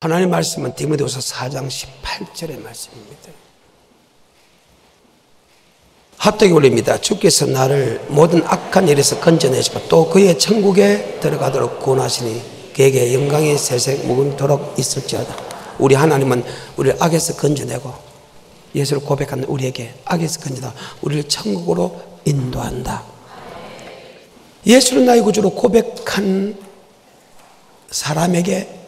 하나님의 말씀은 디모데후서 4장 18절의 말씀입니다. 합독이 올립니다. 주께서 나를 모든 악한 일에서 건져내시고 또 그의 천국에 들어가도록 구원하시니 그에게 영광이 세세 무궁토록 있을지어다. 우리 하나님은 우리를 악에서 건져내고 예수를 고백하는 우리에게 악에서 건져다 우리를 천국으로 인도한다. 예수는 나의 구주로 고백한 사람에게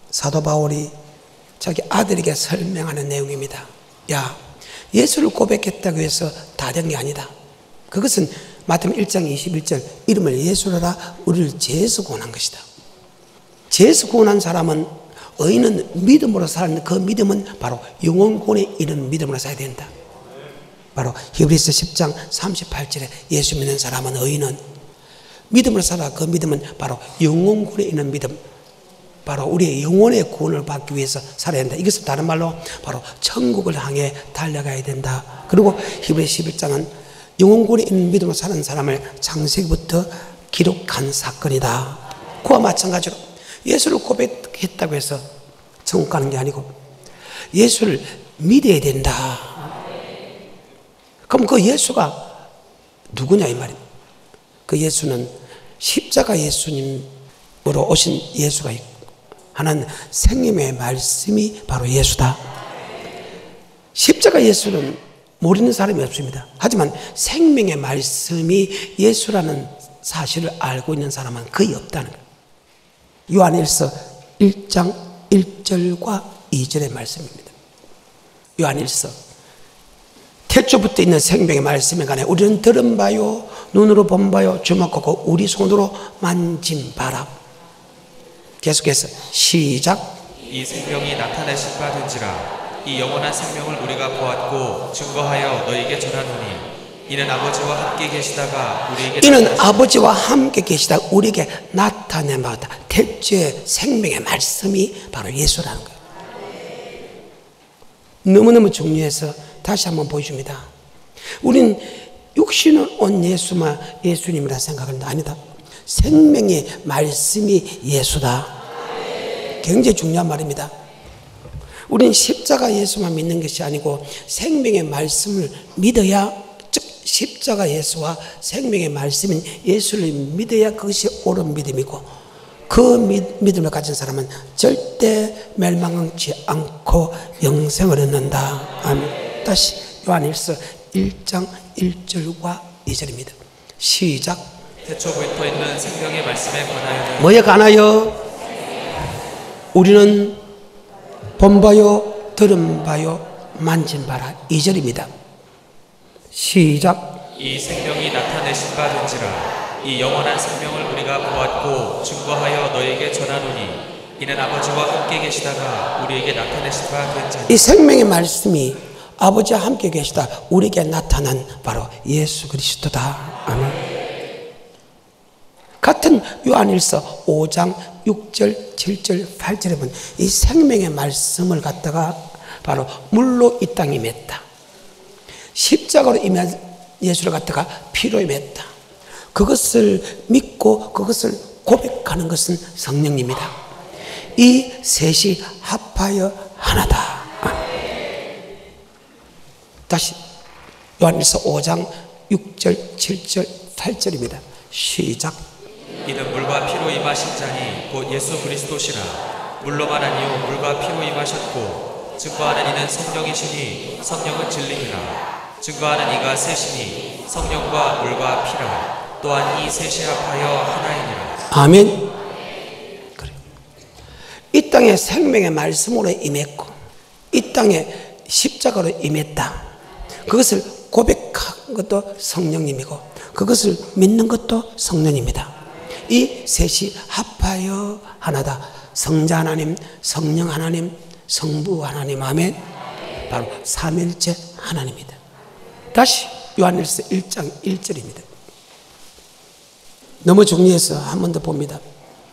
사도 바울이 자기 아들에게 설명하는 내용입니다. 야, 예수를 고백했다고 해서 다 된 게 아니다. 그것은 마태복음 1장 21절 이름을 예수로라 우리를 죄에서 구원한 것이다. 죄에서 구원한 사람은 의인은 믿음으로 사는 그 믿음은 바로 영원 구원에 이르는 믿음으로 살아야 된다. 바로 히브리서 10장 38절에 예수 믿는 사람은 의인은 믿음으로 살아 그 믿음은 바로 영원 구원에 이르는 믿음, 바로 우리의 영혼의 구원을 받기 위해서 살아야 된다. 이것은 다른 말로 바로 천국을 향해 달려가야 된다. 그리고 히브리서 11장은 영원 구원에 있는 믿음으로 사는 사람을 창세기부터 기록한 사건이다. 그와 마찬가지로 예수를 고백했다고 해서 천국 가는 게 아니고 예수를 믿어야 된다. 그럼 그 예수가 누구냐 이 말입니다. 그 예수는 십자가 예수님으로 오신 예수가 있고 하나는 생명의 말씀이 바로 예수다. 십자가 예수는 모르는 사람이 없습니다. 하지만 생명의 말씀이 예수라는 사실을 알고 있는 사람은 거의 없다는 거예요. 요한일서 1장 1절과 2절의 말씀입니다. 요한일서 태초부터 있는 생명의 말씀에 관해 우리는 들은 바요 눈으로 본 바요 주목하고 우리 손으로 만진 바라. 계속해서 시작. 이 생명이 나타내신 바 된지라 이 영원한 생명을 우리가 보았고 증거하여 너희에게 전하노니 이는 아버지와 함께 계시다가 우리에게 나타낸 바다. 태초의 생명의 말씀이 바로 예수라는 거예요. 너무너무 중요해서 다시 한번 보여줍니다. 우린 육신을 온 예수님이라 생각하는데 아니다. 생명의 말씀이 예수다. 굉장히 중요한 말입니다. 우리는 십자가 예수만 믿는 것이 아니고 생명의 말씀을 믿어야, 즉 십자가 예수와 생명의 말씀인 예수를 믿어야 그것이 옳은 믿음이고 그 믿음을 가진 사람은 절대 멸망하지 않고 영생을 얻는다. 아멘. 다시 요한일서 1장 1절과 2절입니다. 시작. 태초부터 있는 생명의 말씀에 관하여는 뭐에 관하여? 우리는 본 바요 들은 바요 만진 바라. 2절입니다. 시작. 이 생명이 나타내신 바 된지라 이 영원한 생명을 우리가 보았고 증거하여 너희에게 전하노니 이는 아버지와 함께 계시다가 우리에게 나타내신 바 된 자니. 이 생명의 말씀이 아버지와 함께 계시다 우리에게 나타난 바로 예수 그리스도다. 아멘. 같은 요한일서 5장 6절 7절 8절에 보면 이 생명의 말씀을 갖다가 바로 물로 이 땅에 맺다. 십자가로 임한 예수를 갖다가 피로 맺다. 그것을 믿고 그것을 고백하는 것은 성령님이다. 이 셋이 합하여 하나다. 아멘. 다시 요한일서 5장 6절 7절 8절입니다. 시작. 이는 물과 피로 임하신 자니 곧 예수 그리스도시라. 물로만 아니요 물과 피로 임하셨고 증거하는 이는 성령이시니 성령은 진리니라. 증거하는 이가 셋이니 성령과 물과 피라. 또한 이 셋이 합하여 하나이니라. 아멘. 그래. 이 땅에 생명의 말씀으로 임했고 이 땅에 십자가로 임했다. 그것을 고백한 것도 성령님이고 그것을 믿는 것도 성령입니다. 이 셋이 합하여 하나다. 성자 하나님, 성령 하나님, 성부 하나님. 아멘. 바로 삼일째 하나님입니다. 다시 요한일서 1장 1절입니다. 너무 중요해서 한 번 더 봅니다.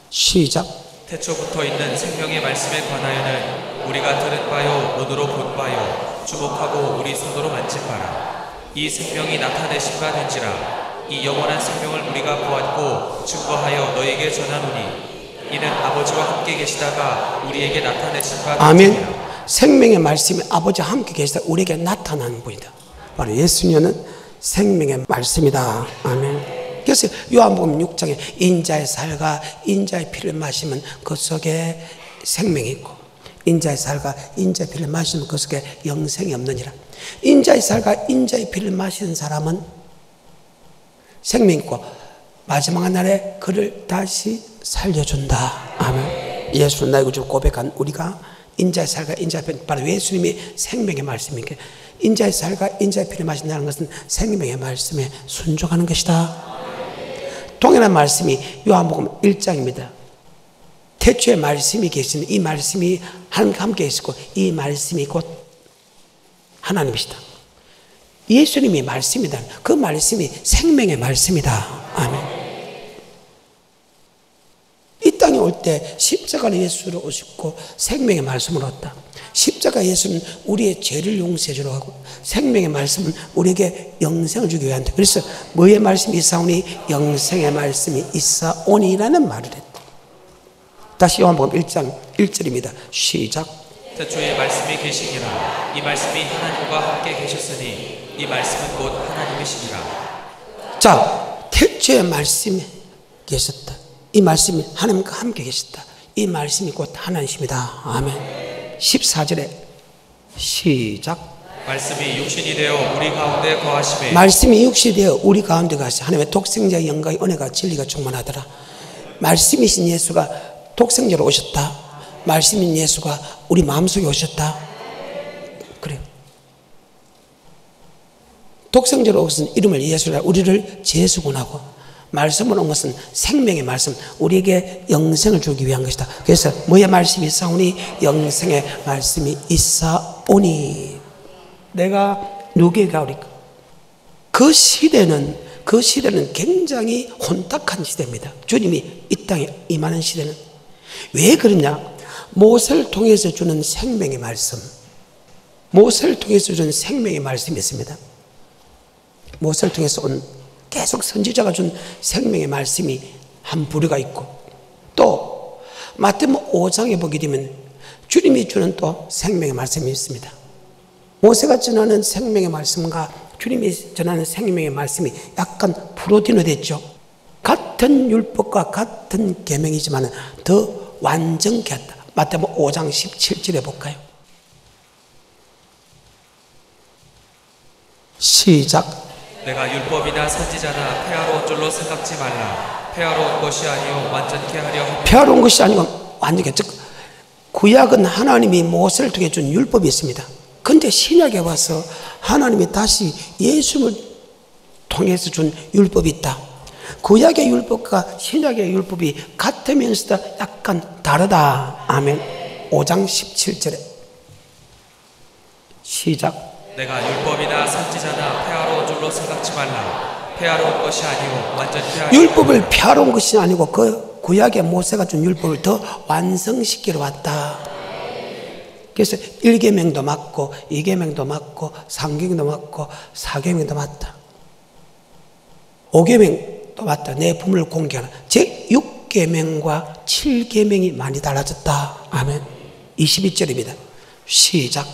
시작. 태초부터 있는 생명의 말씀에 관하여는 우리가 들은 바요 눈으로 본 바요 주목하고 우리 손으로 만진 바라. 이 생명이 나타내신 바 된지라 이 영원한 생명을 우리가 보았고 증거하여 너희에게 전하노니 이는 아버지와 함께 계시다가 우리에게 나타내신 바 아멘. 같으니라. 생명의 말씀이 아버지와 함께 계시다 우리에게 나타나는 분이다. 바로 예수님은 생명의 말씀이다. 아멘. 그래서 요한복음 6장에 인자의 살과 인자의 피를 마시면 그 속에 생명이 있고 인자의 살과 인자의 피를 마시면 그 속에 영생이 없느니라. 인자의 살과 인자의 피를 마시는 사람은 생명이 있고 마지막 날에 그를 다시 살려준다. 아멘. 예수는 나의 구주를 고백한 우리가 인자의 살과 인자의 피, 바로 예수님이 생명의 말씀이니까 인자의 살과 인자의 피를 마신다는 것은 생명의 말씀에 순종하는 것이다. 동일한 말씀이 요한복음 1장입니다. 태초에 말씀이 계시는 이 말씀이 하나님과 함께 있었고 이 말씀이 곧 하나님이시다. 예수님이 말씀이다. 그 말씀이 생명의 말씀이다. 아멘. 이 땅에 올 때 십자가로 예수를 오셨고 생명의 말씀을 얻었다. 십자가 예수는 우리의 죄를 용서해 주러 가고 생명의 말씀은 우리에게 영생을 주기 위한다. 그래서 뭐의 말씀이 있사오니 영생의 말씀이 있사오니라는 말을 했다. 다시 요한복음 1장 1절입니다. 시작. 태초에 말씀이 계시니라. 이 말씀이 하나님과 함께 계셨으니 이 말씀은 곧 하나님이시니라. 자, 태초에 말씀이 계셨다. 이 말씀이 하나님과 함께 계셨다. 이 말씀이 곧 하나님이십니다. 아멘. 14절에 시작. 말씀이 육신이 되어 우리 가운데 거하심에 말씀이 육신이 되어 우리 가운데 거하시며 하나님의 독생자의 영광이 은혜가 진리가 충만하더라. 말씀이신 예수가 독생자로 오셨다. 말씀인 예수가 우리 마음속에 오셨다. 그래요. 독생자로 오신 이름을 예수라 우리를 제수군하고 말씀으로 온 것은 생명의 말씀 우리에게 영생을 주기 위한 것이다. 그래서 뭐의 말씀이 있사오니 영생의 말씀이 있사오니 내가 누구에게 가오리까? 그 시대는 굉장히 혼탁한 시대입니다. 주님이 이 땅에 임하는 시대는 왜 그러냐? 모세를 통해서 주는 생명의 말씀, 모세를 통해서 주는 생명의 말씀이 있습니다. 모세를 통해서 온 계속 선지자가 준 생명의 말씀이 한 부류가 있고 또 마태복음 5장에 보게 되면 주님이 주는 또 생명의 말씀이 있습니다. 모세가 전하는 생명의 말씀과 주님이 전하는 생명의 말씀이 약간 프로디노 됐죠. 같은 율법과 같은 계명이지만 더 완전케 했다. 마태복음 5장 17절에 볼까요? 시작. 내가 율법이나 선지자나 폐하러 온 줄로 생각지 말라. 폐하러 온 것이 아니요 완전케 하려 함이라. 폐하러 온 것이 아니고 완전케. 즉 구약은 하나님이 모세를 통해 준 율법이 있습니다. 그런데 신약에 와서 하나님이 다시 예수를 통해서 준 율법이 있다. 구약의 율법과 신약의 율법이 같으면서도 약간 다르다. 아멘. 5장 17절에 시작. 내가 율법이나 선지자나 폐하러 온 줄로 생각지 말라. 폐하러 온 것이 아니요 완전케 하려. 율법을 폐하러 온 것이 아니고 그 구약의 모세가 준 율법을 더 완성시키러 왔다. 그래서 1계명도 맞고 2계명도 맞고 3계명도 맞고 4계명도 맞다. 5계명도 맞다. 내 부모를 공개하라. 즉 6계명과 7계명이 많이 달라졌다. 아멘. 22절입니다. 시작.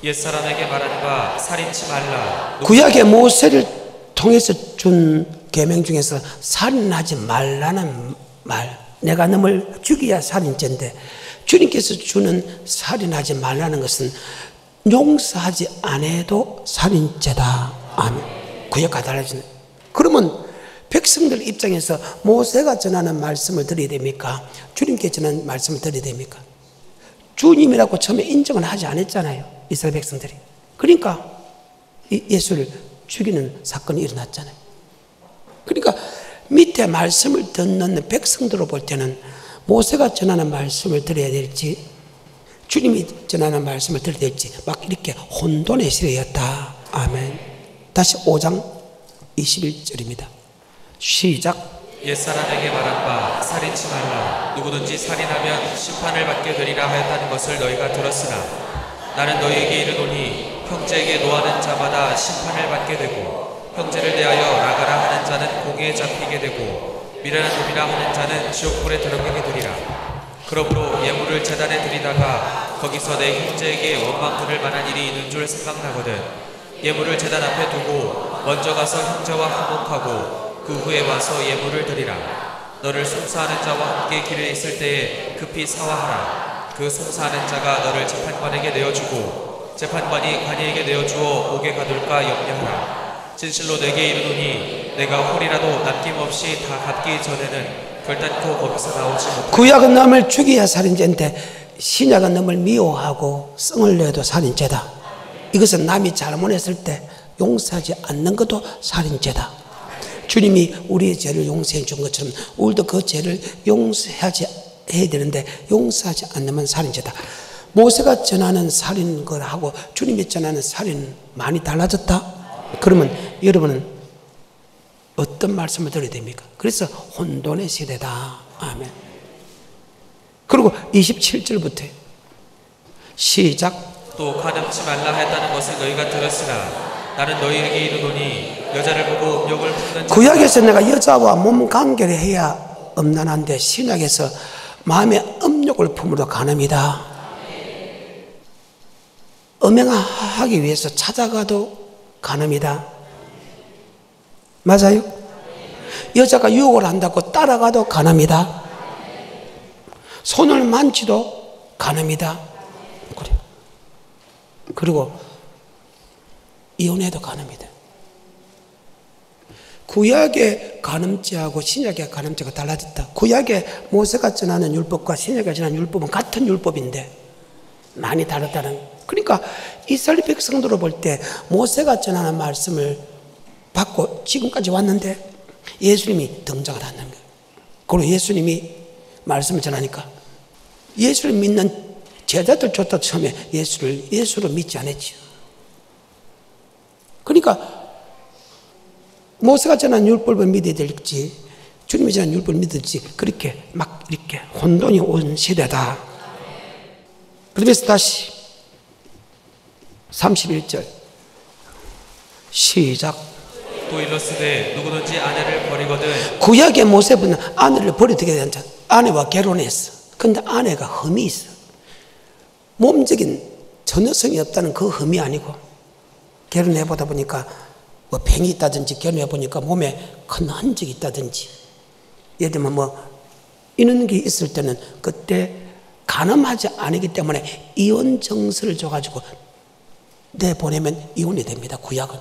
옛사람에게 말하는 바 살인치 말라. 구약의 모세를 통해서 준 계명 중에서 살인하지 말라는 말, 내가 너를 죽여야 살인죄인데 주님께서 주는 살인하지 말라는 것은 용서하지 않아도 살인죄다. 아멘. 구약과 달라지네. 그러면 백성들 입장에서 모세가 전하는 말씀을 드려야 됩니까? 주님께 전하는 말씀을 드려야 됩니까? 주님이라고 처음에 인정을 하지 않았잖아요. 이스라엘 백성들이. 그러니까 예수를 죽이는 사건이 일어났잖아요. 그러니까 밑에 말씀을 듣는 백성들로 볼 때는 모세가 전하는 말씀을 들어야 될지 주님이 전하는 말씀을 들어야 될지 막 이렇게 혼돈의 시대였다. 아멘. 다시 5장 21절입니다. 시작. 옛사람에게 말한 바 살인치 말라. 누구든지 살인하면 심판을 받게 되리라 하였다는 것을 너희가 들었으나 나는 너희에게 이르노니 형제에게 노하는 자마다 심판을 받게 되고 형제를 대하여 나가라 하는 자는 공에 잡히게 되고 미련한 도비라 하는 자는 지옥불에 들어가게 되리라. 그러므로 예물을 제단에 드리다가 거기서 내 형제에게 원망 들을 만한 일이 있는 줄 생각나거든 예물을 제단 앞에 두고 먼저 가서 형제와 화목하고 그 후에 와서 예물을 드리라. 너를 송사하는 자와 함께 길에 있을 때에 급히 사화하라. 그 송사하는 자가 너를 재판관에게 내어주고 재판관이 관이에게 내어주어 옥에 가둘까 염려하라. 진실로 내게 이르노니 내가 홀이라도 남김없이 다 갚기 전에는 결단코 거기서 나오지 못하리라. 구약은 남을 죽여야 살인죄인데 신약은 남을 미워하고 성을 내도 살인죄다. 이것은 남이 잘못했을 때 용서하지 않는 것도 살인죄다. 주님이 우리의 죄를 용서해 준 것처럼 우리도 그 죄를 용서하지 해야 되는데 용서하지 않으면 살인죄다. 모세가 전하는 살인 거하고 주님이 전하는 살인 많이 달라졌다? 그러면 여러분은 어떤 말씀을 드려야 됩니까? 그래서 혼돈의 시대다. 아멘. 그리고 27절부터 시작. 또 가늠치 말라 했다는 것을 너희가 들었으나 나는 너희에게 이르노니 여자를 보고 음욕을 품는 구약에서 내가 여자와 몸 관계를 해야 음란한데 신약에서 마음의 음욕을 품으로 가늠이다. 음행하기 위해서 찾아가도 가늠이다. 맞아요? 여자가 유혹을 한다고 따라가도 가늠이다. 손을 만지도 가늠이다. 그리고 이혼해도 가늠이다. 구약의 간음죄하고 신약의 간음죄가 달라졌다. 구약의 모세가 전하는 율법과 신약이 전하는 율법은 같은 율법인데 많이 다르다는. 그러니까 이스라엘 백성들을 볼 때 모세가 전하는 말씀을 받고 지금까지 왔는데 예수님이 등장을 하는 거예요. 그리고 예수님이 말씀을 전하니까 예수를 믿는 제자들조차 처음에 예수를 믿지 않았지. 그러니까 모세가 전한 율법을 믿어야 될지 주님이 전한 율법을 믿을지 그렇게 막 이렇게 혼돈이 온 시대다. 그러면서 다시 31절 시작. 또 일렀으되 누구든지 아내를 버리거든. 구약의 모세는 아내를 버리게 된 자, 아내와 결혼했어. 근데 아내가 흠이 있어. 몸적인 전여성이 없다는 그 흠이 아니고 결혼해보다 보니까 뭐 병이 있다든지 결혼해보니까 몸에 큰 흔적이 있다든지 예를 들면 뭐 이런 게 있을 때는 그때 간음하지 않기 때문에 이혼 정서를 줘가지고 내보내면 이혼이 됩니다. 구약은.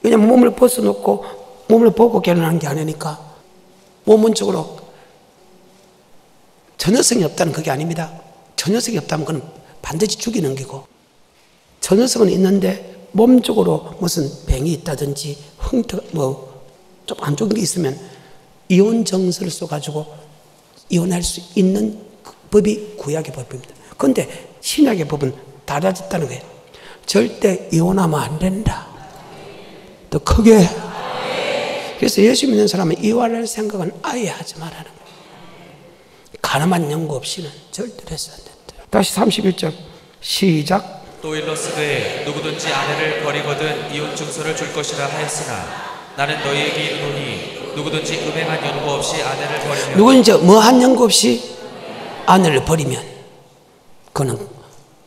왜냐면 몸을 벗어놓고 몸을 보고 결혼한 게 아니니까 몸은적으로 전여성이 없다는 그게 아닙니다. 전여성이 없다면 그건 반드시 죽이는 거고 전여성은 있는데 몸적으로 무슨 병이 있다든지 흥터 뭐 좀 안 좋은 게 있으면 이혼 정서를 써가지고 이혼할 수 있는 법이 구약의 법입니다. 그런데 신약의 법은 달라졌다는 거예요. 절대 이혼하면 안 된다. 더 크게. 그래서 예수 믿는 사람은 이혼할 생각은 아예 하지 말라는 거예요. 가늠한 연고 없이는 절대로 해서 안 된다. 다시 31절 시작. 또 일렀으되 누구든지 아내를 버리거든 이혼 증서를 줄 것이라 하였으나 나는 너희에게 이르노니 누구든지 음행한 연고 없이 아내를 버리면 누구든지 뭐한 연고 없이 아내를 버리면 그는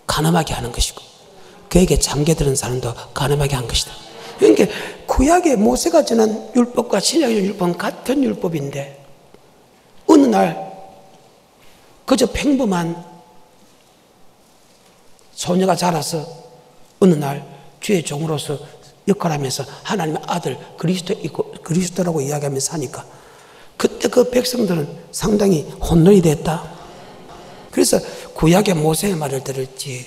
가늠하게 하는 것이고 그에게 장계들은 사람도 가늠하게 한 것이다. 그러니까 구약의 모세가 전한 율법과 신약의 율법은 같은 율법인데 어느 날 그저 평범한 소녀가 자라서 어느 날 주의 종으로서 역할하면서 하나님의 아들 그리스도라고 이야기하면서 하니까 그때 그 백성들은 상당히 혼돈이 됐다. 그래서 구약의 모세의 말을 들을지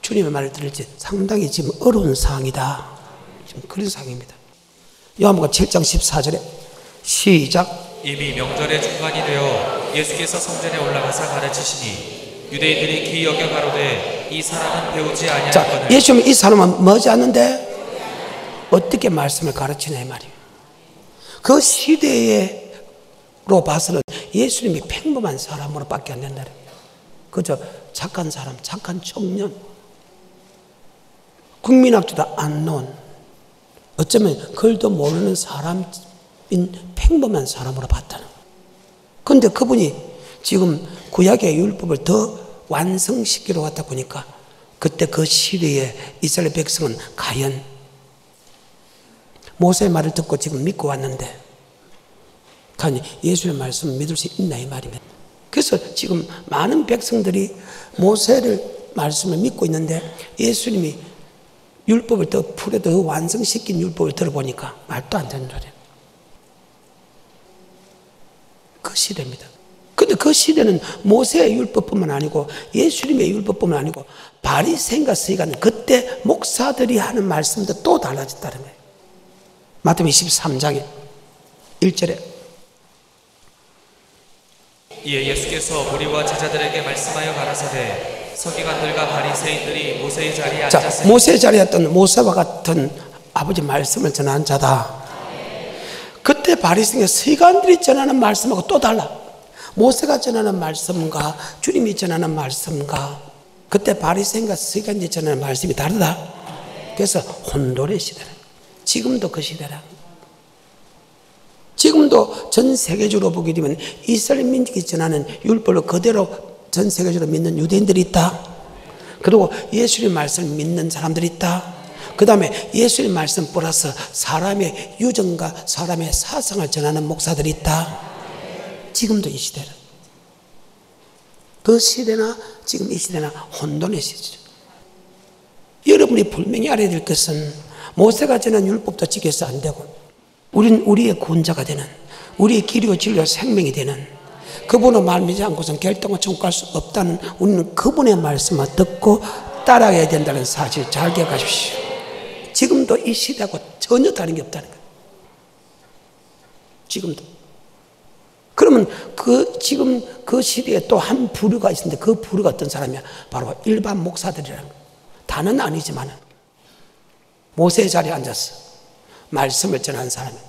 주님의 말을 들을지 상당히 지금 어려운 상황이다. 지금 그런 상황입니다. 요한복음 7장 14절에 시작. 이미 명절의 중간이 되어 예수께서 성전에 올라가서 가르치시니 유대인들이 기이 여겨 가로되 이 사람은 배우지 아니하거늘. 예수님은 이 사람은 뭐지 않는데 어떻게 말씀을 가르치냐 이 말이에요. 그 시대로 봐서는 예수님이 평범한 사람으로 밖에 안 된다. 그저 착한 사람, 착한 청년, 국민학교도 안 나온 어쩌면 글도 모르는 사람인 평범한 사람으로 봤다는 거예요. 그런데 그분이 지금 구약의 율법을 더 완성시키러 왔다 보니까 그때 그 시대에 이스라엘 백성은 과연 모세의 말을 듣고 지금 믿고 왔는데 과연 예수의 말씀을 믿을 수 있나 이 말입니다. 그래서 지금 많은 백성들이 모세를 말씀을 믿고 있는데 예수님이 율법을 더 풀어 더 완성시킨 율법을 들어보니까 말도 안 되는 소리예요. 그 시대입니다. 근데 그 시대는 모세의 율법뿐만 아니고 예수님의 율법뿐만 아니고 바리새인과 서기관 그때 목사들이 하는 말씀도 또 달라졌다는 거예요. 마태복음 23장에 1절에 이에 예수께서 무리와 제자들에게 말씀하여 가라사대 서기관들과 바리새인들이 모세의 자리에 앉았으니 모세의 자리에 앉던 모세와 같은 아버지 말씀을 전하는 자다. 그때 바리새인과 서기관들이 전하는 말씀하고 또 달라. 모세가 전하는 말씀과 주님이 전하는 말씀과 그때 바리새인과 서기관들이 전하는 말씀이 다르다. 그래서 혼돈의 시대라. 지금도 그 시대라. 지금도 전 세계적으로 보게 되면 이스라엘 민족이 전하는 율법을 그대로 전 세계적으로 믿는 유대인들이 있다. 그리고 예수님 말씀을 믿는 사람들이 있다. 그 다음에 예수님 말씀 플러스 사람의 유전과 사람의 사상을 전하는 목사들이 있다. 지금도 이 시대라. 그 시대나 지금 이 시대나 혼돈의 시대죠. 여러분이 분명히 알아야 될 것은 모세가 전한 율법도 지켜서 안 되고 우리는 우리의 구원자가 되는 우리의 길이요 진리요 생명이 되는 그분의 말 믿지 않고서는 결단과 청구할 수 없다는 우리는 그분의 말씀을 듣고 따라가야 된다는 사실 잘 기억하십시오. 지금도 이 시대하고 전혀 다른 게 없다는 거예요. 지금도. 그러면 지금 그 시대에 또 한 부류가 있는데 그 부류가 어떤 사람이야? 바로 일반 목사들이라는 거예요. 다는 아니지만 모세의 자리에 앉아서 말씀을 전하는 사람이에요.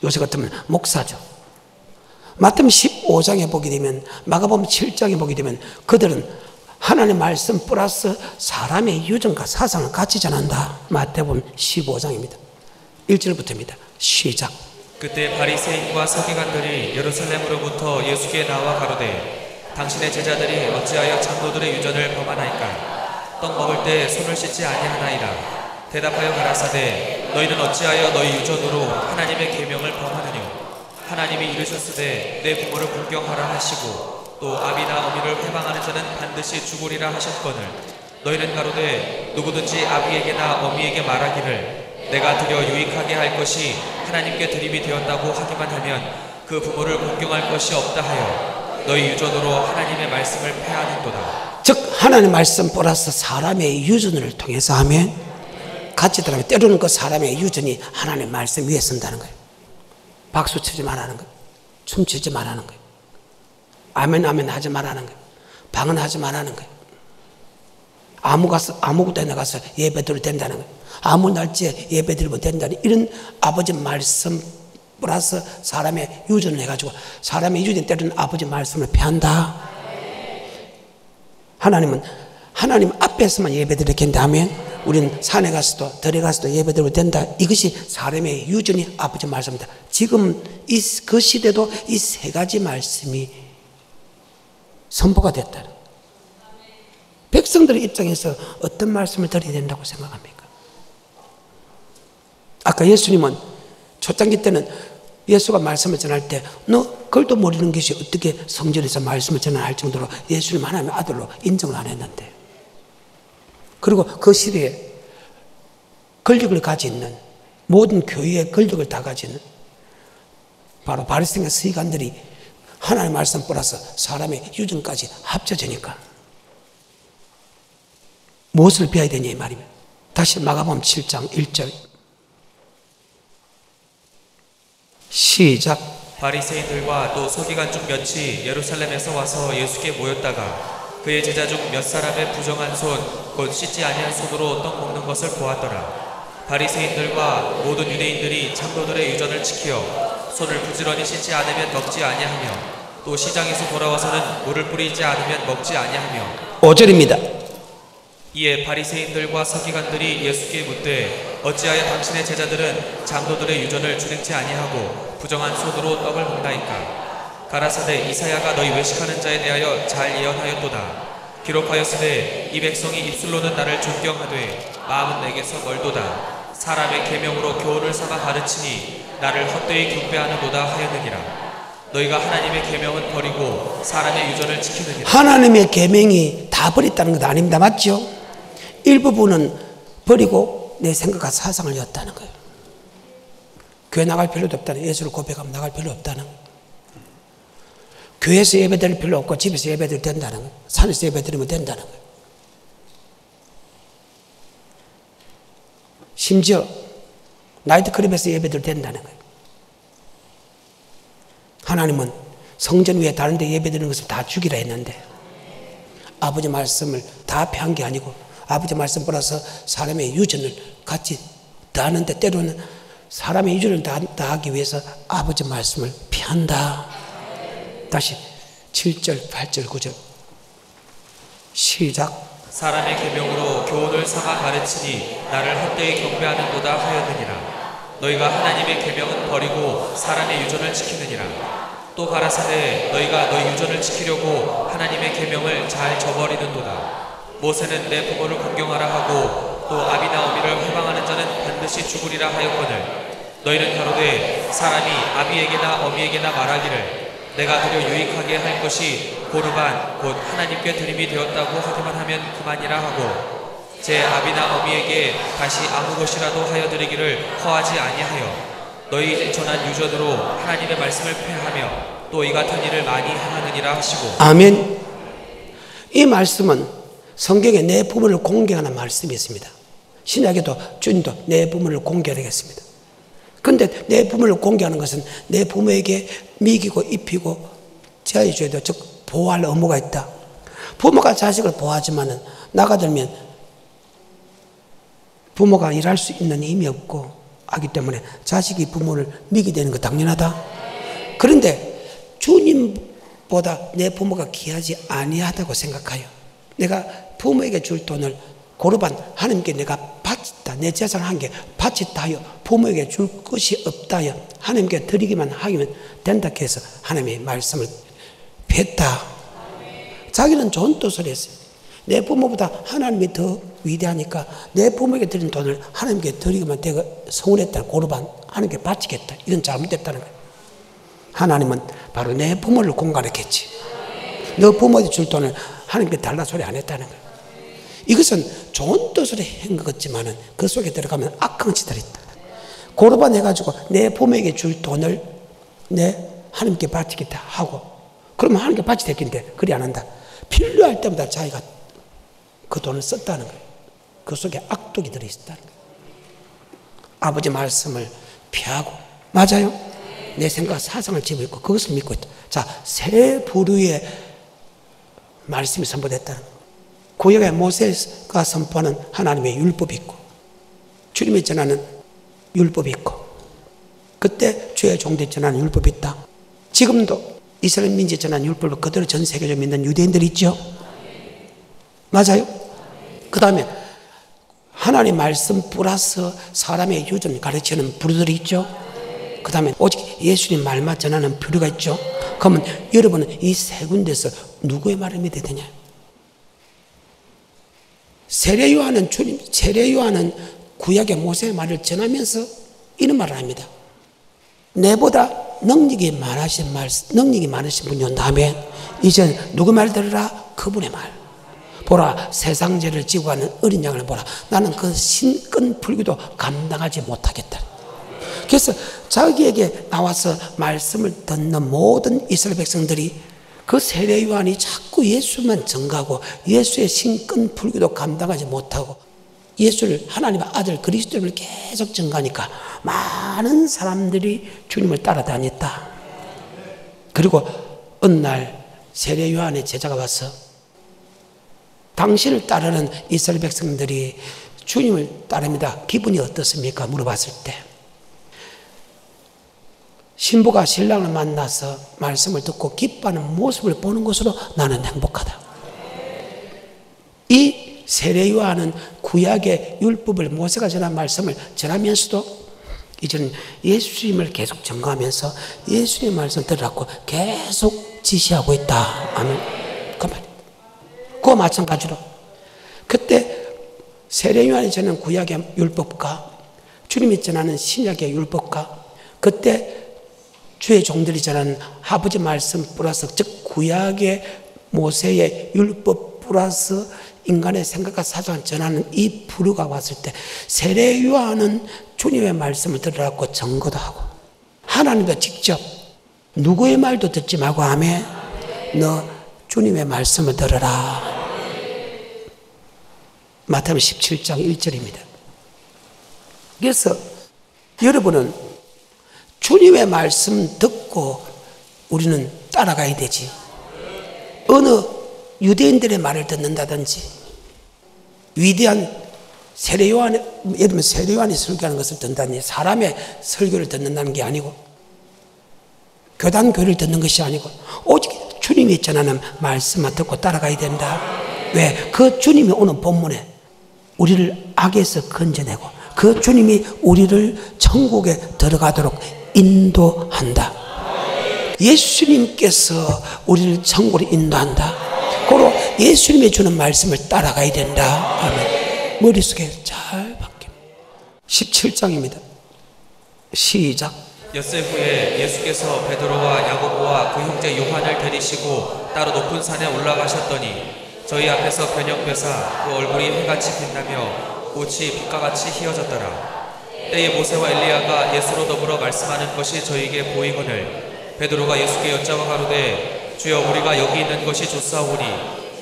요새 같으면 목사죠. 마태복음 15장에 보게 되면 마가복음 7장에 보게 되면 그들은 하나님의 말씀 플러스 사람의 유전과 사상을 같이 전한다. 마태복음 15장입니다. 1절부터입니다. 시작. 그때 바리새인과 서기관들이 예루살렘으로부터 예수께 나와 가로되 당신의 제자들이 어찌하여 장로들의 유전을 범하나이까? 떡 먹을 때 손을 씻지 아니하나이라. 대답하여 가라사대 너희는 어찌하여 너희 유전으로 하나님의 계명을 범하느냐? 하나님이 이르셨으되 내 부모를 공경하라 하시고 또 아비나 어미를 회방하는 자는 반드시 죽으리라 하셨거늘 너희는 가로되 누구든지 아비에게나 어미에게 말하기를 내가 드려 유익하게 할 것이 하나님께 드림이 되었다고 하기만 하면 그 부모를 공경할 것이 없다 하여 너희 유전으로 하나님의 말씀을 폐하는도다. 즉 하나님의 말씀 플러스 사람의 유전을 통해서 하면 같이 들어가면 때로는 그 사람의 유전이 하나님의 말씀 위에 선다는 거예요. 박수 치지 말라는 거예요. 춤추지 말라는 거예요. 아멘 아멘 하지 말라는 거예요. 방언하지 말라는 거예요. 아무 데나 가서 예배 드려도 된다는 거예요. 아무 날짜에 예배 드리면 된다는 이런 아버지 말씀 플러스 사람의 유전을 해가지고 사람의 유전이 때로는 아버지 말씀을 폐한다. 하나님은 하나님 앞에서만 예배 드리겠다 하면 우리는 산에 가서도 들에 가서도 예배 드려도 된다. 이것이 사람의 유전이 아버지 말씀입니다. 지금 그 시대도 이 세 가지 말씀이 선포가 됐다. 백성들의 입장에서 어떤 말씀을 드려야 된다고 생각합니까? 아까 예수님은 초창기 때는 예수가 말씀을 전할 때 너 글도 모르는 것이 어떻게 성전에서 말씀을 전할 정도로 예수님 하나님의 아들로 인정을 안 했는데 그리고 그 시대에 권력을 가진 모든 교회의 권력을 다 가진 바로 바리새인과 서기관들이 하나님의 말씀 플러스 사람의 유전까지 합쳐지니까 무엇을 배워야 되냐 이 말입니다. 다시 마가복음 7장 1절 시작. 바리새인들과 또 서기관 중 몇이 예루살렘에서 와서 예수께 모였다가 그의 제자 중 몇 사람의 부정한 손 곧 씻지 아니한 손으로 떡 먹는 것을 보았더라. 바리새인들과 모든 유대인들이 장로들의 유전을 지키어 손을 부지런히 씻지 않으면 먹지 아니하며 또 시장에서 돌아와서는 물을 뿌리지 않으면 먹지 아니하며 5절입니다. 이에 바리새인들과 서기관들이 예수께 묻되 어찌하여 당신의 제자들은 장로들의 유전을 준행치 아니하고 부정한 손으로 떡을 먹나이까? 가라사대 이사야가 너희 외식하는 자에 대하여 잘 예언하였도다. 기록하였으되 이 백성이 입술로는 나를 존경하되 마음은 내게서 멀도다. 사람의 계명으로 교훈을 삼아 가르치니 나를 헛되이 경배하는도다 하였느니라. 너희가 하나님의 계명은 버리고 사람의 유전을 지키느니라. 하나님의 계명이 다 버렸다는 것 아닙니다. 맞죠? 일부분은 버리고 내 생각과 사상을 였다는 거예요. 교회 나갈 필요도 없다는 거예요. 예수를 고백하면 나갈 필요 없다는 거예요. 교회에서 예배드릴 필요 없고 집에서 예배드리면 된다는 거예요. 산에서 예배드리면 된다는 거예요. 심지어 나이트클럽에서 예배드려도 된다는 거예요. 하나님은 성전 위에 다른 데 예배드리는 것을 다 죽이라 했는데 아버지 말씀을 다 폐한 게 아니고 아버지 말씀 보라서 사람의 유전을 같이 다하는데 때로는 사람의 유전을 다하기 위해서 아버지 말씀을 피한다. 다시 7절, 8절, 9절 시작. 사람의 계명으로 교훈을 삼아 가르치니 나를 헛되이 경배하는도다 하였느니라. 너희가 하나님의 계명은 버리고 사람의 유전을 지키느니라. 또 가라사대 너희가 너희 유전을 지키려고 하나님의 계명을 잘 저버리는도다. 모세는 내 부모를 공경하라 하고 또 아비나 어미를 회방하는 자는 반드시 죽으리라 하였거늘 너희는 가로되 사람이 아비에게나 어미에게나 말하기를 내가 드려 유익하게 할 것이 고르반 곧 하나님께 드림이 되었다고 하기만 하면 그만이라 하고 제 아비나 어미에게 다시 아무 것이라도 하여 드리기를 허하지 아니하여 너희 전한 유전으로 하나님의 말씀을 폐하며 또 이 같은 일을 많이 행하느니라 하시고. 아멘. 이 말씀은 성경에 내 부모를 공경하는 말씀이 있습니다. 신약에도 주님도 내 부모를 공경하겠습니다. 그런데 내 부모를 공경하는 것은 내 부모에게 먹이고 입히고 제하여 줘야 돼요. 즉 보호할 의무가 있다. 부모가 자식을 보호하지만은 나가 들면 부모가 일할 수 있는 힘이 없고 하기 때문에 자식이 부모를 미게 되는 거 당연하다. 그런데 주님보다 내 부모가 귀하지 아니하다고 생각하여 내가 부모에게 줄 돈을 고르반 하나님께 내가 바쳤다. 내 재산 한 개 바쳤다 하여 부모에게 줄 것이 없다 하여 하나님께 드리기만 하면 된다 해서 하나님의 말씀을 뺐다. 자기는 좋은 뜻을 했어요. 내 부모보다 하나님이 더 위대하니까 내 부모에게 드린 돈을 하나님께 드리기만 내가 서운했다. 고르반 하나님께 바치겠다. 이건 잘못됐다는 거예요. 하나님은 바로 내 부모를 공갈했겠지. 너 부모에게 줄 돈을 하나님께 달라 소리 안 했다는 거예요. 이것은 좋은 뜻으로 한 것 같지만은 그 속에 들어가면 악한 짓을 했다. 고르반 해가지고 내 부모에게 줄 돈을 내 하나님께 바치겠다 하고 그러면 하나님께 바치겠는데 그리 안 한다. 필요할 때마다 자기가 그 돈을 썼다는 거예요. 그 속에 악독이 들어있었다는 거예요. 아버지 말씀을 피하고 맞아요. 내 생각 사상을 집어있고 그것을 믿고 있다. 자, 세 부류의 말씀이 선포됐다는 거예요. 구약의 모세가 선포하는 하나님의 율법이 있고 주님이 전하는 율법이 있고 그때 주의 종들이 전하는 율법이 있다. 지금도 이스라엘 민족이 전하는 율법을 그대로 전 세계적으로 믿는 유대인들이 있죠. 맞아요. 그 다음에 하나님 말씀 플러스 사람의 유전 가르치는 부류들이 있죠. 그 다음에 오직 예수님 말만 전하는 부류가 있죠. 그러면 여러분은 이 세 군데서 누구의 말을 믿어야 되냐? 세례 요한은 구약의 모세의 말을 전하면서 이런 말을 합니다. 내보다 능력이 많으신 분이 온다면 이제 누구 말 들으라? 그분의 말. 보라, 세상 죄를 지고 가는 어린 양을 보라. 나는 그 신끈 풀기도 감당하지 못하겠다. 그래서 자기에게 나와서 말씀을 듣는 모든 이스라엘 백성들이 그 세례 요한이 자꾸 예수만 전가하고 예수의 신끈 풀기도 감당하지 못하고 예수를 하나님의 아들 그리스도를 계속 전가하니까 많은 사람들이 주님을 따라다녔다. 그리고 어느 날 세례 요한의 제자가 와서 당신을 따르는 이스라엘 백성들이 주님을 따릅니다. 기분이 어떻습니까? 물어봤을 때 신부가 신랑을 만나서 말씀을 듣고 기뻐하는 모습을 보는 것으로 나는 행복하다. 이 세례요한은 구약의 율법을 모세가 전한 말씀을 전하면서도 이제는 예수님을 계속 증거하면서 예수님의 말씀 들으라고 계속 지시하고 있다. 아멘. 그 말이에요. 그와 마찬가지로 그때 세례요한이 전하는 구약의 율법과 주님이 전하는 신약의 율법과 그때 주의 종들이 전하는 아버지 말씀 플러스 즉 구약의 모세의 율법 플러스 인간의 생각과 사상을 전하는 이 부류가 왔을 때 세례요한은 주님의 말씀을 들으라고 증거도 하고 하나님도 직접 누구의 말도 듣지 말고 아멘 너 주님의 말씀을 들으라. 마태복음 17장 1절입니다. 그래서 여러분은 주님의 말씀 듣고 우리는 따라가야 되지. 어느 유대인들의 말을 듣는다든지 위대한 세례요한, 예를 들면 세례요한이 설교하는 것을 듣는다니 사람의 설교를 듣는다는 게 아니고 교단 교리를 듣는 것이 아니고 오직 주님이 전하는 말씀만 듣고 따라가야 된다. 왜? 그 주님이 오는 본문에 우리를 악에서 건져내고 그 주님이 우리를 천국에 들어가도록 인도한다. 예수님께서 우리를 천국으로 인도한다. 고로 예수님이 주는 말씀을 따라가야 된다. 아멘. 머릿속에 잘 박힙니다. 17장입니다. 시작. 엿새 후에 예수께서 베드로와 야고보와 그 형제 요한을 데리시고 따로 높은 산에 올라가셨더니 저희 앞에서 변형되사 그 얼굴이 해같이 빛나며 꽃이 빛과 같이 희어졌더라. 때에 모세와 엘리야가 예수로 더불어 말씀하는 것이 저희에게 보이거늘 베드로가 예수께 여짜와 가로되 주여 우리가 여기 있는 것이 좋사오니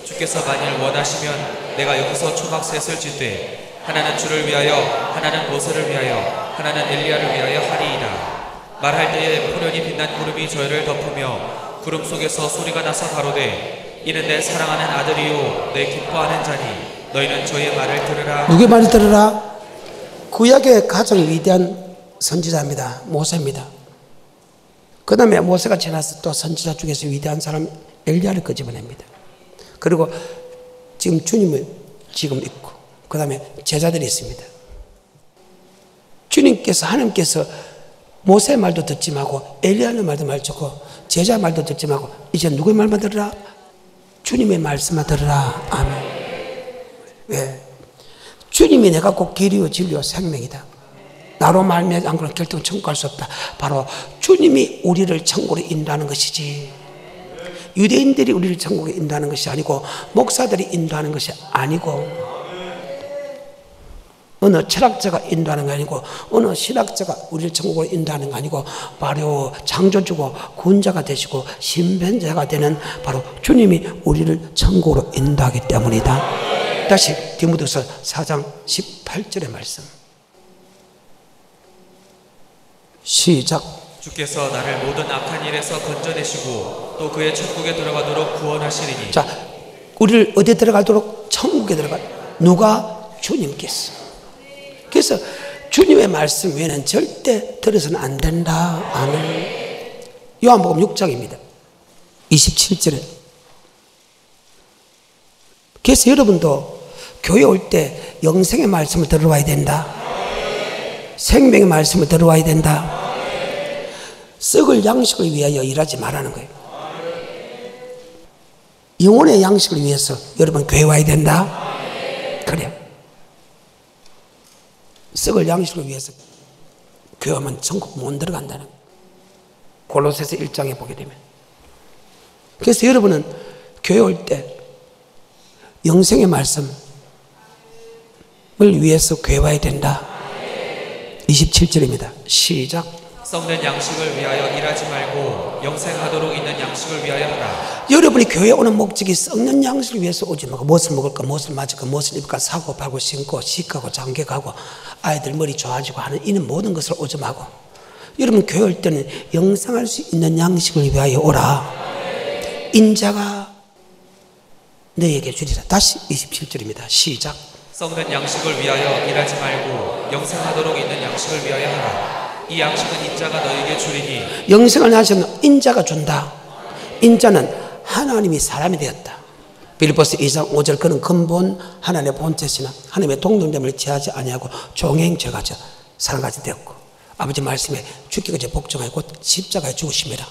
주께서 만일 원하시면 내가 여기서 초막셋을 짓되 하나는 주를 위하여 하나는 모세를 위하여 하나는 엘리야를 위하여 하리이다. 말할 때에 포련히 빛난 구름이 저희를 덮으며 구름 속에서 소리가 나서 가로되 이는 내 사랑하는 아들이요 내 기뻐하는 자니 너희는 저희의 말을 들으라. 누구의 말을 들으라? 구약의 가장 위대한 선지자입니다. 모세입니다. 그 다음에 모세가 지나서 또 선지자 중에서 위대한 사람 엘리야를 끄집어냅니다. 그리고 지금 주님을 지금 있고 그 다음에 제자들이 있습니다. 주님께서 하나님께서 모세의 말도 듣지 말고 엘리야의 말도 말 듣고 제자 말도 듣지 말고 이제 누구의 말만 들으라? 주님의 말씀만 들으라. 아멘. 왜? 주님이 내가 꼭 길이요 진리요 생명이다. 나로 말미암지 않고는 결코 천국 갈 수 없다. 바로 주님이 우리를 천국으로 인도하는 것이지 유대인들이 우리를 천국에 인도하는 것이 아니고 목사들이 인도하는 것이 아니고 어느 철학자가 인도하는 거 아니고 어느 신학자가 우리를 천국으로 인도하는 거 아니고 바로 창조주고 구원자가 되시고 신변자가 되는 바로 주님이 우리를 천국으로 인도하기 때문이다. 다시 디모데후서 4장 18절의 말씀 시작. 주께서 나를 모든 악한 일에서 건져내시고 또 그의 천국에 들어가도록 구원하시리니. 자, 우리를 어디에 들어가도록? 천국에 들어가. 누가? 주님께서. 그래서 주님의 말씀 외에는 절대 들어서는 안 된다. 아멘. 요한복음 6장입니다. 27절에. 그래서 여러분도 교회 올 때 영생의 말씀을 들어와야 된다. 생명의 말씀을 들어와야 된다. 썩을 양식을 위하여 일하지 말라는 거예요. 영혼의 양식을 위해서 여러분 교회 와야 된다. 그래요. 썩을 양식을 위해서 교회 오면 천국 못 들어간다는 거예요. 골로새서 1장에 보게 되면. 그래서 여러분은 교회 올 때 영생의 말씀을 위해서 교회 와야 된다. 27절입니다. 시작. 썩는 양식을 위하여 일하지 말고 영생하도록 있는 양식을 위하여 하라. 여러분이 교회에 오는 목적이 썩는 양식을 위해서 오지 말고 무엇을 먹을까, 무엇을 마실까, 무엇을 입을까, 사고 팔고 신고 시가고 장계가고 아이들 머리 좋아지고 하는 이는 모든 것을 오지 말고 여러분 교회 올 때는 영생할 수 있는 양식을 위하여 오라. 인자가 너에게 주리라. 다시 27절입니다. 시작. 썩는 양식을 위하여 일하지 말고 영생하도록 있는 양식을 위하여 하라. 이 양식은 인자가 너에게 주리니. 영생을 하시는 인자가 준다. 인자는 하나님이 사람이 되었다. 빌립보서 2장 5절 그는 근본 하나님의 본체시나 하나님의 동등됨을 취하지 아니하고 종행죄가져 사랑까지 되었고 아버지 말씀에 죽기까지 복종하여 곧 십자가에 죽으십니다.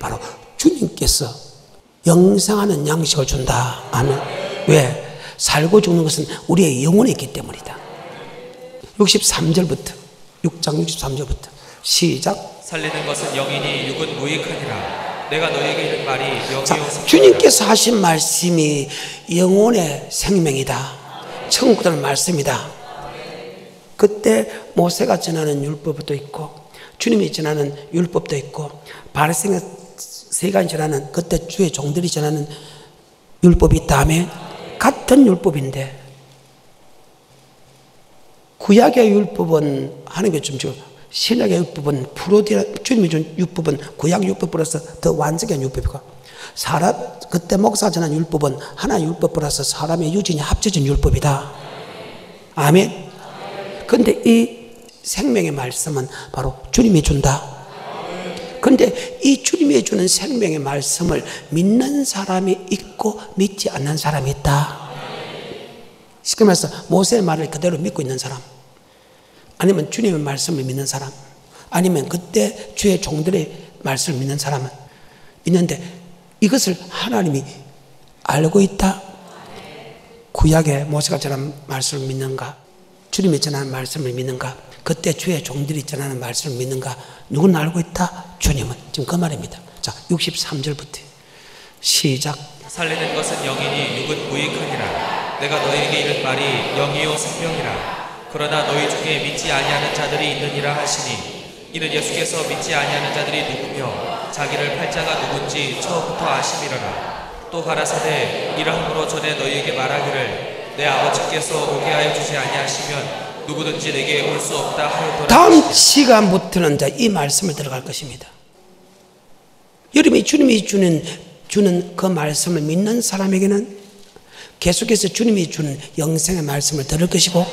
바로 주님께서 영생하는 양식을 준다. 아멘. 왜? 살고 죽는 것은 우리의 영혼에 있기 때문이다. 63절부터 6장 63절부터 시작. 살리는 것은 영이니 육은 무익하니라. 내가 너에게 이른 말이 영이요 생명이라. 주님께서 하신 말씀이 영혼의 생명이다. 천국들 말씀이다. 그때 모세가 전하는 율법도 있고 주님이 전하는 율법도 있고 바리새인 세간이 전하는 그때 주의 종들이 전하는 율법이 있다면 같은 율법인데 구약의 율법은 하나님께 좀 주고 신약의 율법은 주님이 준 율법은 구약 율법으로서 더 완전한 율법이고 그때 목사가 전한 율법은 하나의 율법으로서 사람의 유전이 합쳐진 율법이다. 아멘. 그런데 이 생명의 말씀은 바로 주님이 준다. 그런데 이 주님이 주는 생명의 말씀을 믿는 사람이 있고 믿지 않는 사람이 있다. 쉽게 말해서 모세의 말을 그대로 믿고 있는 사람, 아니면 주님의 말씀을 믿는 사람, 아니면 그때 주의 종들의 말씀을 믿는 사람은 있는데 이것을 하나님이 알고 있다. 구약의 모세가 전한 말씀을 믿는가? 주님이 전하는 말씀을 믿는가? 그때 주의 종들이 전하는 말씀을 믿는가? 누구는 알고 있다? 주님은. 지금 그 말입니다. 자, 63절부터 시작. 살리는 것은 영이니 육은 무익하니라. 내가 너에게 이른 말이 영이요 생명이라. 그러나 너희 중에 믿지 아니하는 자들이 있느니라 하시니 이는 예수께서 믿지 아니하는 자들이 누구며 자기를 팔자가 누군지 처음부터 아심이로라. 또 가라사대 이러함으로 전에 너희에게 말하기를 내 아버지께서 오게 하여 주지 아니하시면 누구든지 내게 올 수 없다 하였더라. 다음 시간부터는 이 말씀을 들어갈 것입니다. 여러분이 주님이 주는 그 말씀을 믿는 사람에게는 계속해서 주님이 주는 영생의 말씀을 들을 것이고,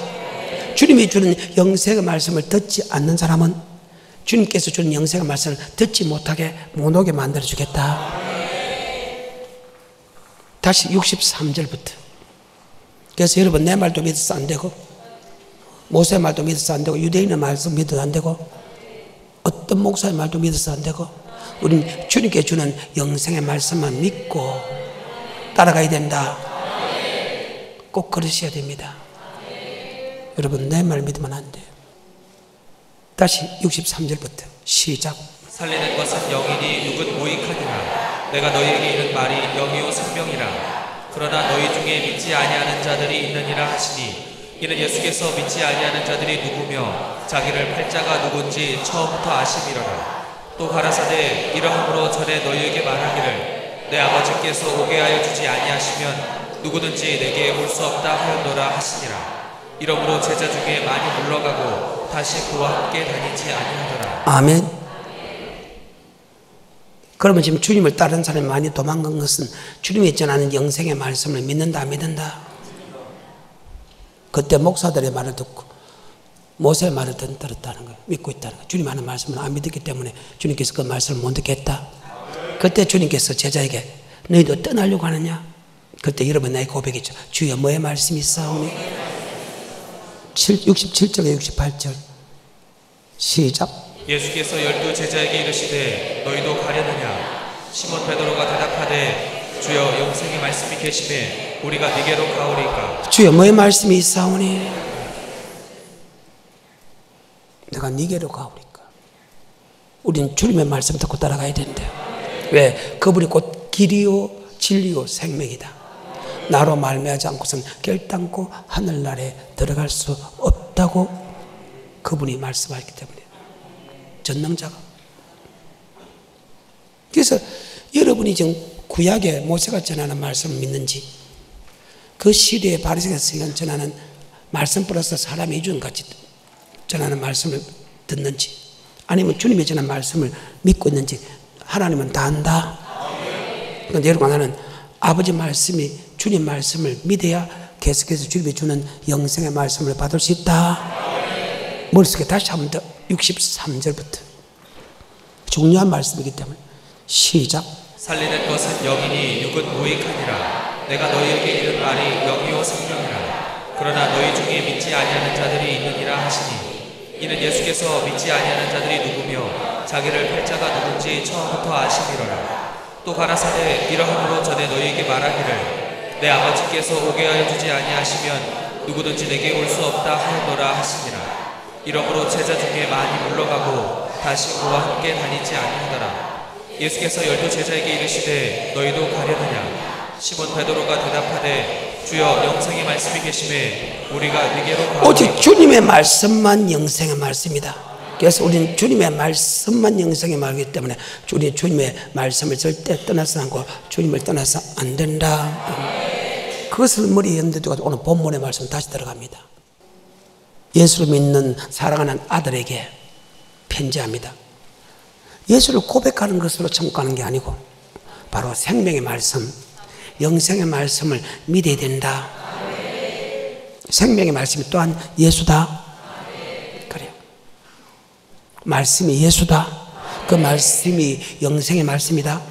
주님이 주는 영생의 말씀을 듣지 않는 사람은 주님께서 주는 영생의 말씀을 듣지 못하게 못 오게 만들어 주겠다. 다시 63절부터. 그래서 여러분, 내 말도 믿어서 안 되고 모세의 말도 믿어서 안 되고 유대인의 말도 믿어서 안 되고 어떤 목사의 말도 믿어서 안 되고 우리는 주님께 주는 영생의 말씀만 믿고 따라가야 된다. 꼭 그러셔야 됩니다. 여러분, 내 말 믿으면 안 돼요. 다시 63절부터 시작. 살리는 것은 영이니 육은 무익하니라. 내가 너희에게 이른 말이 영이요 생명이라. 그러나 너희 중에 믿지 아니하는 자들이 있느니라 하시니 이는 예수께서 믿지 아니하는 자들이 누구며 자기를 팔자가 누군지 처음부터 아심이로라. 또 가라사대 이러함으로 전에 너희에게 말하기를 내 아버지께서 오게 하여 주지 아니하시면 누구든지 내게 올 수 없다 하였노라 하시니라. 이러므로 제자 중에 많이 물러가고 다시 그와 함께 다니지 아니하더라. 아멘. 그러면 지금 주님을 따르는 사람이 많이 도망간 것은 주님이 전하는 영생의 말씀을 믿는다 안 믿는다? 그때 목사들의 말을 듣고 모세의 말을 들었다는 거예요. 믿고 있다는 거예요. 주님 하는 말씀을 안 믿었기 때문에 주님께서 그 말씀을 못 듣겠다. 그때 주님께서 제자에게 너희도 떠나려고 하느냐? 그때 여러분 나의 고백이죠. 주여 뭐의 말씀이 있사오니? 67절에 68절 시작. 예수께서 12 제자에게 이르시되 너희도 가려느냐? 시몬 베드로가 대답하되 주여 영생의 말씀이 계시매 우리가 네게로 가오리까? 주여 뭐의 말씀이 있사오니? 내가 네게로 가오리까? 우리는 주님의 말씀 듣고 따라가야 되는데 왜? 그분이 곧 길이요 진리요 생명이다. 나로 말미암지 않고서는 결단코 하늘나라에 들어갈 수 없다고 그분이 말씀하셨기 때문에 전능자가. 그래서 여러분이 지금 구약에 모세가 전하는 말씀을 믿는지 그 시대에 바리새인이 전하는 말씀 플러스 사람의 이준같이 전하는 말씀을 듣는지 아니면 주님이 전하는 말씀을 믿고 있는지 하나님은 다 안다. 그런데 여러분, 나는 아버지 말씀이 주님 말씀을 믿어야 계속해서 주님이 주는 영생의 말씀을 받을 수 있다. 머릿속에 다시 한번 더 63절부터 중요한 말씀이기 때문에 시작. 살리는 것은 영이니 육은 무익하니라. 내가 너희에게 이른 말이 영이요 생명이라. 그러나 너희 중에 믿지 아니하는 자들이 있느니라 하시니, 이는 예수께서 믿지 아니하는 자들이 누구며 자기를 팔 자가 누군지 처음부터 아시니로라. 또 가라사대 이러함으로 전에 너희에게 말하기를 내 아버지께서 오게 하여 주지 아니하시면 누구든지 내게 올 수 없다 하였노라 하시니라. 이러므로 제자 중에 많이 물러가고 다시 그와 함께 다니지 아니하더라. 예수께서 12 제자에게 이르시되 너희도 가려느냐? 시몬 베드로가 대답하되 주여 영생의 말씀이 계심에 우리가 네게로 가오니 오직 주님의 말씀만 영생의 말씀이다. 그래서 우리는 주님의 말씀만 영생의 말이기 때문에 주님의 말씀을 절대 떠나서 않고 주님을 떠나서 안 된다. 그것을 머리에 염두에 오늘 본문의 말씀 다시 들어갑니다. 예수를 믿는 사랑하는 아들에게 편지합니다. 예수를 고백하는 것으로 천국 가는 게 아니고 바로 생명의 말씀, 영생의 말씀을 믿어야 된다. 생명의 말씀이 또한 예수다. 그래요. 말씀이 예수다. 그 말씀이 영생의 말씀이다.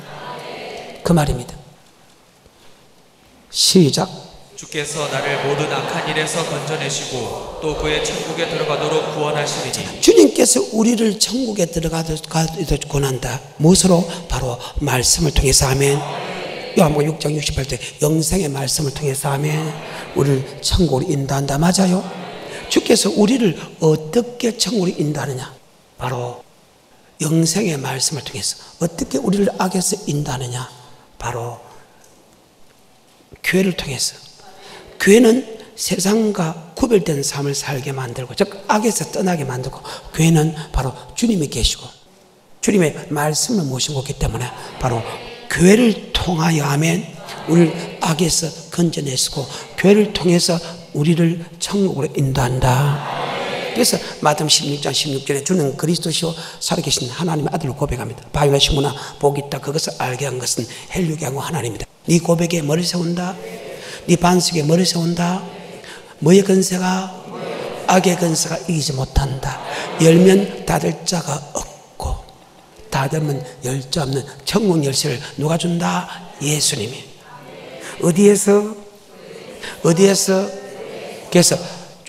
그 말입니다. 시작. 주께서 나를 모든 악한 일에서 건져내시고 또 그의 천국에 들어가도록 구원하시리니. 주님께서 우리를 천국에 들어가도록 권한다. 무엇으로? 바로 말씀을 통해서. 아멘. 요한복음 6장 68절 영생의 말씀을 통해서. 아멘. 우리를 천국으로 인도한다. 맞아요. 주께서 우리를 어떻게 천국으로 인도하느냐? 바로 영생의 말씀을 통해서. 어떻게 우리를 악에서 인도하느냐? 바로 교회를 통해서. 교회는 세상과 구별된 삶을 살게 만들고, 즉 악에서 떠나게 만들고, 교회는 바로 주님이 계시고 주님의 말씀을 모시고 있기 때문에 바로 교회를 통하여, 아멘, 우리를 악에서 건져내시고 교회를 통해서 우리를 천국으로 인도한다. 그래서 마태복음 16장 16절에 주는 그리스도시요 살아계신 하나님의 아들로 고백합니다. 바위나 시므나 복이 있다. 그것을 알게 한 것은 헬류게 한 하나님이다. 네 고백에 머리 세운다. 네 반석에 머리 세운다. 뭐의 건세가? 악의 건세가 이기지 못한다. 열면 닫을 자가 없고 닫으면 열 자 없는 천국 열쇠를 누가 준다? 예수님이. 어디에서? 그래서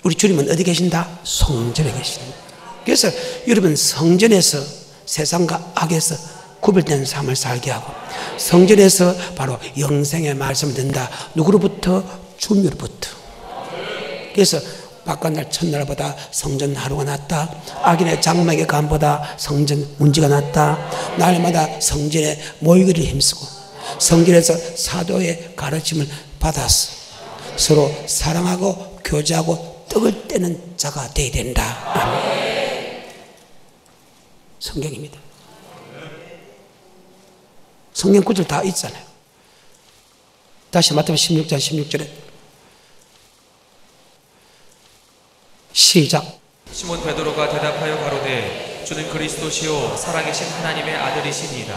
우리 주님은 어디 계신다? 성전에 계신다. 그래서 여러분, 성전에서 세상과 악에서 구별된 삶을 살게 하고, 성전에서 바로 영생의 말씀을 듣는다. 누구로부터? 주님으로부터. 그래서 바깥날 첫날보다 성전 하루가 낫다. 악인의 장막의 감보다 성전 문제가 낫다. 날마다 성전에 모이기를 힘쓰고 성전에서 사도의 가르침을 받아서 서로 사랑하고 교제하고 떡을 떼는 자가 되어야 된다. 아멘. 성경입니다. 성경 구절 다 있잖아요. 다시 마태복음 16장 16절에 시작. 시몬 베드로가 대답하여 가로되 주는 그리스도시요 살아계신 하나님의 아들이시니이다.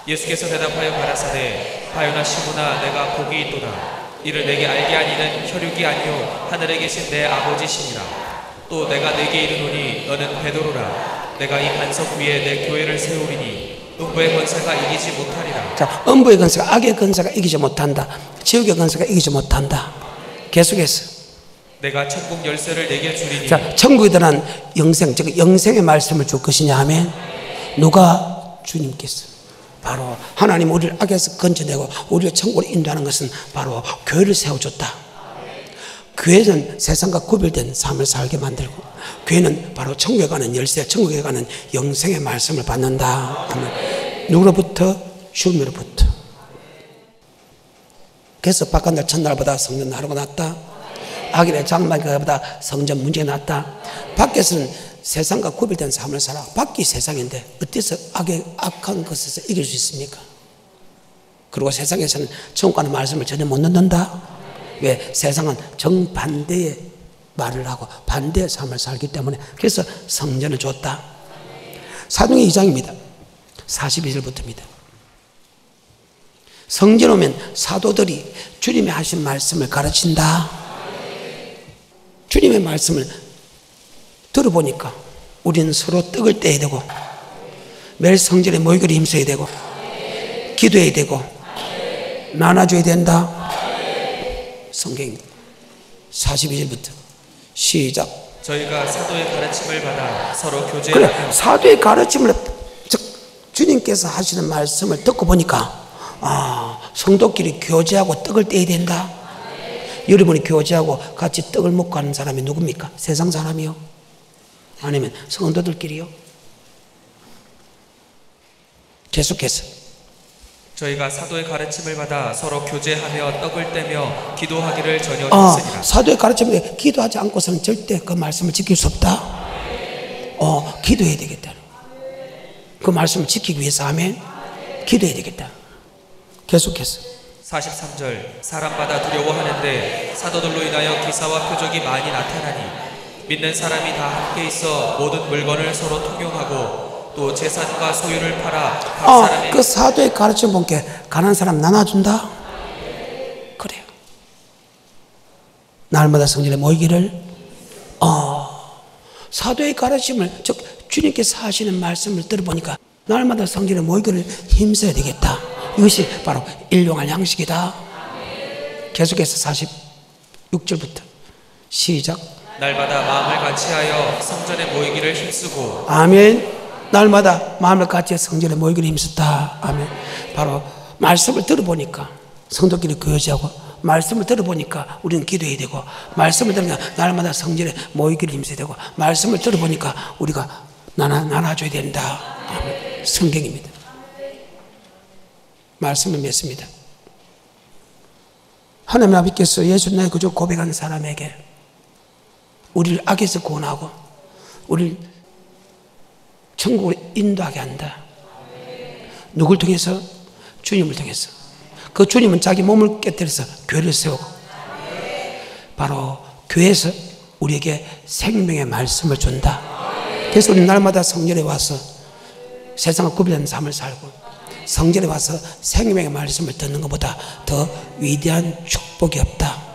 예수께서 대답하여 가라사대 바요나 시몬아 내가 복이 있도다. 이를 내게 알게 하니는 혈육이 아니요 하늘에 계신 내 아버지시니라. 또 내가 내게 이르노니 너는 베드로라. 내가 이 반석 위에 내 교회를 세우리니 음부의 권세가 이기지 못하리라. 자, 음부의 권세가, 악의 권세가 이기지 못한다. 지옥의 권세가 이기지 못한다. 계속해서 내가 천국 열쇠를 내게 주리니. 자, 천국에 대한 영생, 즉 영생의 말씀을 줄 것이냐 하면 누가? 주님께서. 바로 하나님 우리를 악에서 건져내고 우리를 천국으로 인도하는 것은 바로 교회를 세워줬다. 교회는 세상과 구별된 삶을 살게 만들고, 교회는 바로 천국에 가는 열쇠, 천국에 가는 영생의 말씀을 받는다. 누구로부터? 주님으로부터. 그래서 바깥날 첫날보다 성전 하루가 낫다. 악인의 장막보다 성전 문제가 낫다. 밖에서는 세상과 구별된 삶을 살아. 밖이 세상인데 어때서 악한 것에서 이길 수 있습니까? 그리고 세상에서는 천국 가는 말씀을 전혀 못 듣는다. 왜? 세상은 정반대의 말을 하고 반대의 삶을 살기 때문에. 그래서 성전을 줬다. 사도행전 2장입니다. 42절부터입니다. 성전 오면 사도들이 주님이 하신 말씀을 가르친다. 주님의 말씀을 들어보니까 우리는 서로 떡을 떼야 되고 매일 성전에 모이기를 힘써야 되고 기도해야 되고 나눠줘야 된다. 성경입니다. 42절부터 시작. 저희가 사도의 가르침을 받아 서로 그래, 교제하며 사도의 가르침을, 즉 주님께서 하시는 말씀을 듣고 보니까 성도끼리 교제하고 떡을 떼야 된다. 여러분이 교제하고 같이 떡을 먹고 하는 사람이 누굽니까? 세상 사람이요? 아니면 성도들끼리요? 계속해서 저희가 사도의 가르침을 받아 서로 교제하며 떡을 떼며 기도하기를 전혀 힘쓰니라. 사도의 가르침에 기도하지 않고서는 절대 그 말씀을 지킬 수 없다. 기도해야 되겠다. 그 말씀을 지키기 위해서 하면 기도해야 되겠다. 계속해서 43절 사람마다 두려워하는데 사도들로 인하여 기사와 표적이 많이 나타나니 믿는 사람이 다 함께 있어 모든 물건을 서로 통용하고 또 재산과 소유를 팔아 각 사람이 그 사도의 가르침 본게 가난한 사람 나눠준다. 그래요. 날마다 성전에 모이기를. 사도의 가르침을, 즉 주님께서 하시는 말씀을 들어보니까 날마다 성전에 모이기를 힘써야 되겠다. 이것이 바로 일용할 양식이다. 계속해서 46절부터 시작. 날마다 마음을 같이하여 성전에 모이기를 힘쓰고. 아멘. 날마다 마음을 같이 성전에 모이기를 힘썼다. 아멘. 바로 말씀을 들어보니까 성도끼리 교제하고, 말씀을 들어보니까 우리는 기도해야 되고, 말씀을 들으니까 날마다 성전에 모이기를 힘써야 되고, 말씀을 들어보니까 우리가 나눠줘야 된다. 아멘. 성경입니다. 말씀을 믿습니다. 하나님 아버지께서 예수 나의 구주 고백한 사람에게 우리를 악에서 구원하고 우리를 천국으로 인도하게 한다. 누굴 통해서? 주님을 통해서. 그 주님은 자기 몸을 깨뜨려서 교회를 세우고 바로 교회에서 우리에게 생명의 말씀을 준다. 그래서 우리 날마다 성전에 와서 세상과 구별된 삶을 살고 성전에 와서 생명의 말씀을 듣는 것보다 더 위대한 축복이 없다.